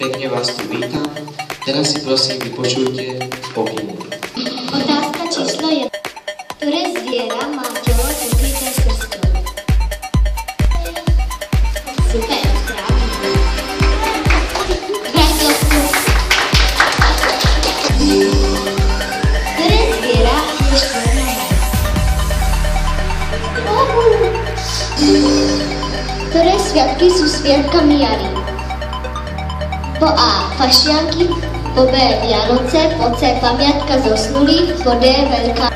Pekne vás tu vítam. Teraz si prosím vypočujte pokyny. Otázka číslo 1. Ktoré zviera má telo pokryté krstom? Super, správne. Krásovku. Ktoré zviera je štvornohé? Ktoré sviatky sú sviatkami jary? Po A. Fašianky, po B. Vianoce, po C. Pamiatka zosnulých, po D. Veľká.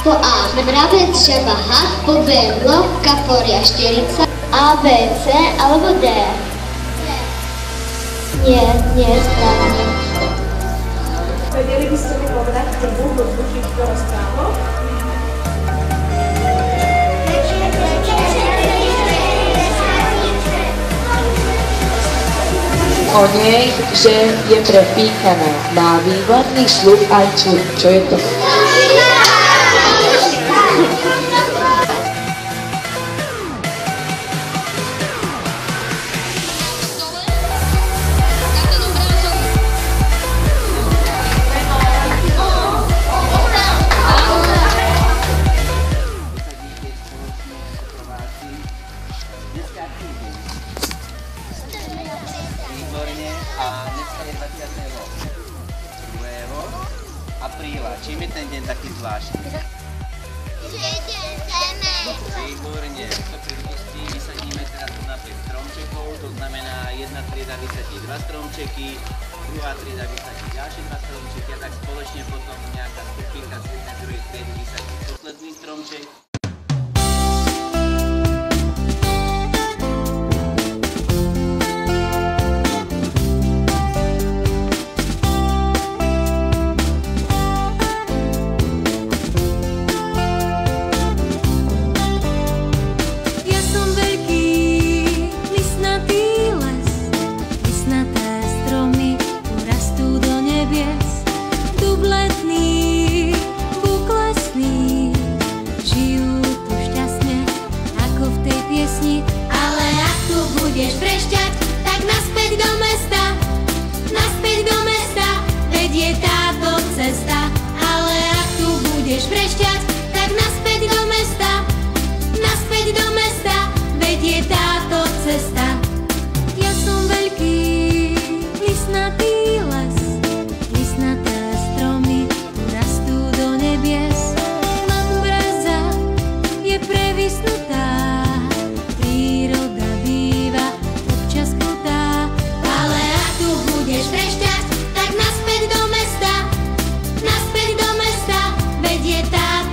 Po A. Mravec, žaba, had, po B. Mlok, kapor, jašterica, A, B, C alebo D. Nie je správne. Vedeli by ste mi povedať, čo Búh do týchto rozprávok? O nej, že je prepíkaná. Má výborný sluch aj čuch. Čo je to? A dneska je 22. apríla. Čím je ten deň taký zvláštny? Výborne. V tejto príležitosti vysadíme teraz tu na 5 stromčekov, to znamená jedna trieda vysadí 2 stromčeky, druhá trieda vysadí ďalšie 2 stromčeky a tak spoločne potom nejaká skupinka z jednej druhej triedy vysadí posledný stromček. Ale ak tu budeš vrešťať, tak naspäť do mesta, vedie táto cesta. Ale ak tu budeš vrešťať, tak naspäť do mesta, vedie táto cesta. Ja som veľký listnatý les, listnaté stromy rastú do nebies. Len breza je previsnutá, príroda býva občas krutá. Ale ak tu budeš vrešťať, tak naspäť do mesta, vedie táto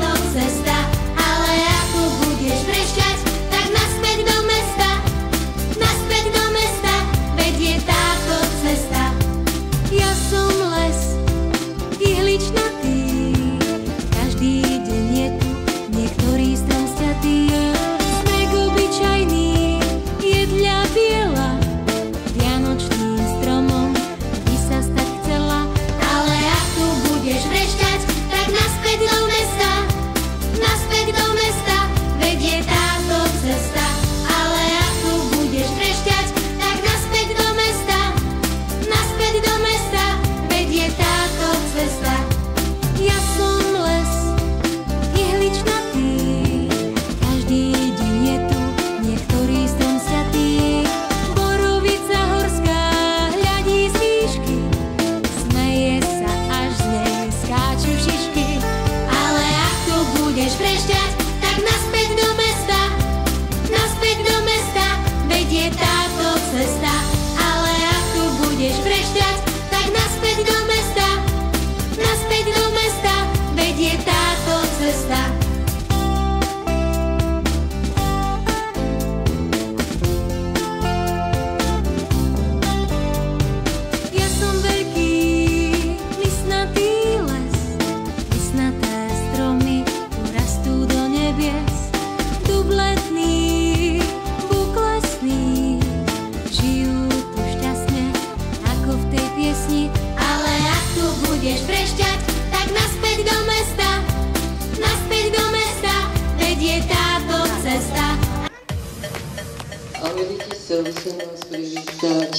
Chcel by som vás privítať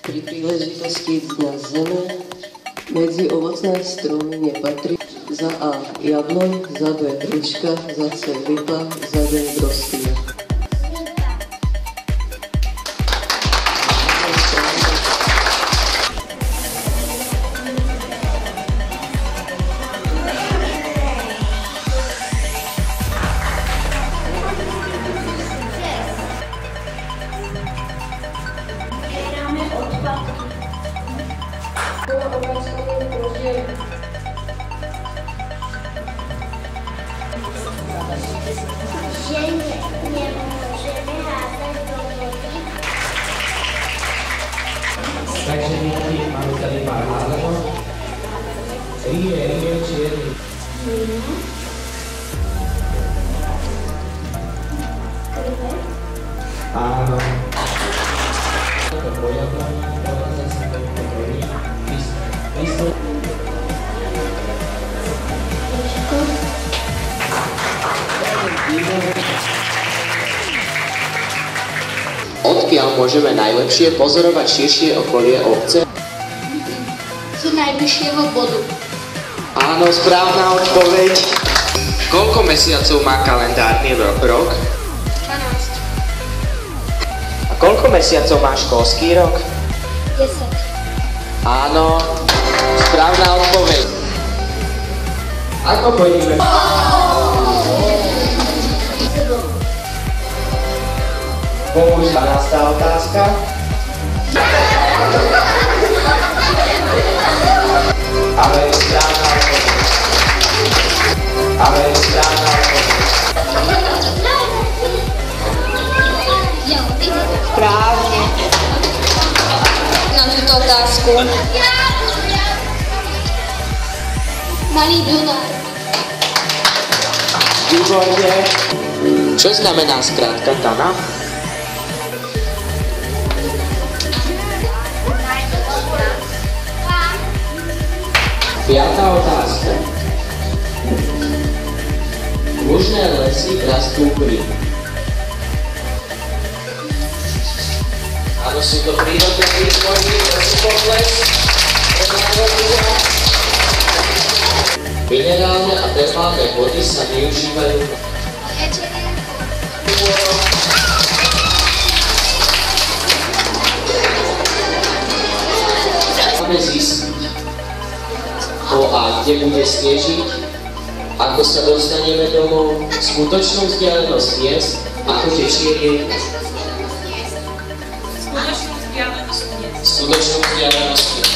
pri príležitosti Dňa Zeme. Medzi ovocné stromy nepatrí za A jabloň, za B hruška, za C lipa, za D broskyňa. Že nemôžeme házať do vody. Takže děti, máme tady pár hádadel. Rie, čierny. Áno. To pojadlanie, to zase to pokorí. Písmo. Odkiaľ môžeme najlepšie pozorovať širšie okolie obce? Z najbližšieho bodu. Áno, správna odpoveď. Koľko mesiacov má kalendárny rok? 12. A koľko mesiacov má školský rok? 10. Áno, správna odpoveď. Ako pôjdeme? Použ 12. otázka. Ale je správna odpoveď. Ale je správna odpoveď. Správne. Na túto otázku. Malý Dunaj. Výborne. Čo znamená skrátka TANA? Piatá otázka. Lužné lesy rastú pri. Áno, sú to prírodné výzvojky, prosím pokles. Minerálne a termálne vody sa využívajú. Máme zistiť o A, kde bude snežiť, ako sa dostaneme domov, skutočnú vzdialenosť miest, ako tečie rieka. Skutočnú vzdialenosť miest.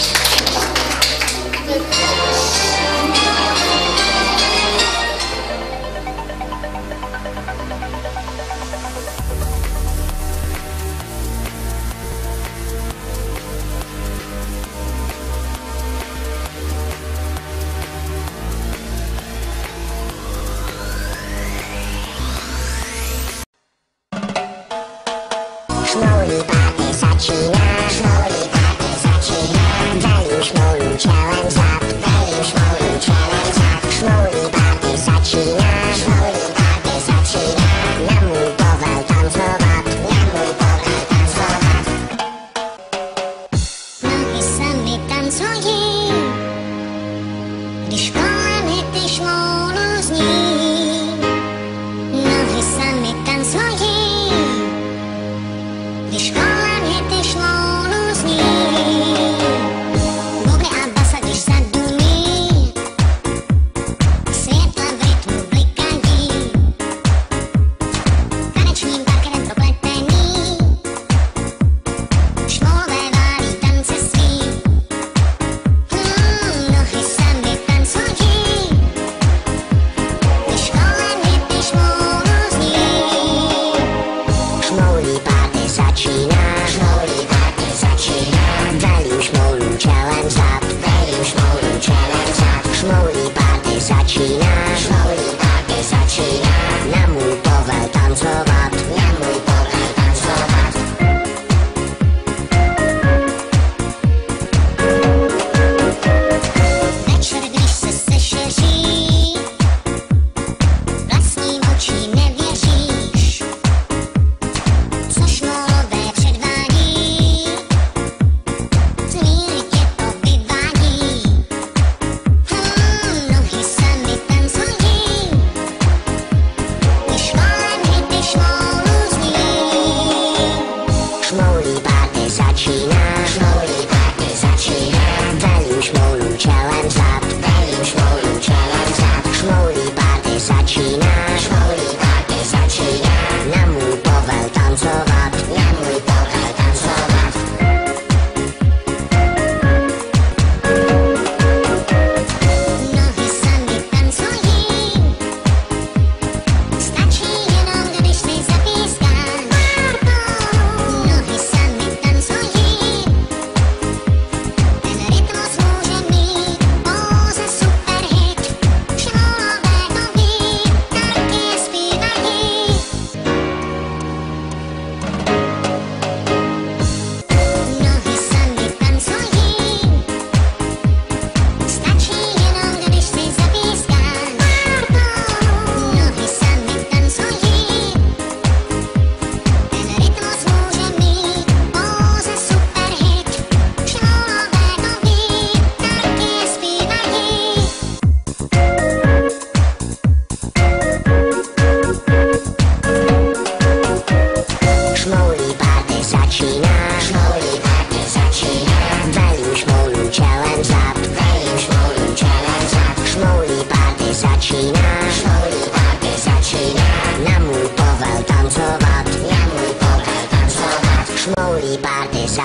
Slowly party začíná, slowly party začíná.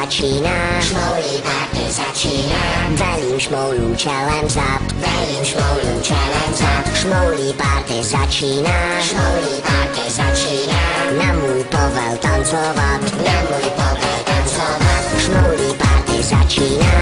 začíná, šmoulí party začíná, velím šmoulů challenge up, velím šmoulů challenge up, šmoulí party začíná, šmoulí party začíná, na můj povel tancovat, na můj povel tancovat, šmoulí party začíná,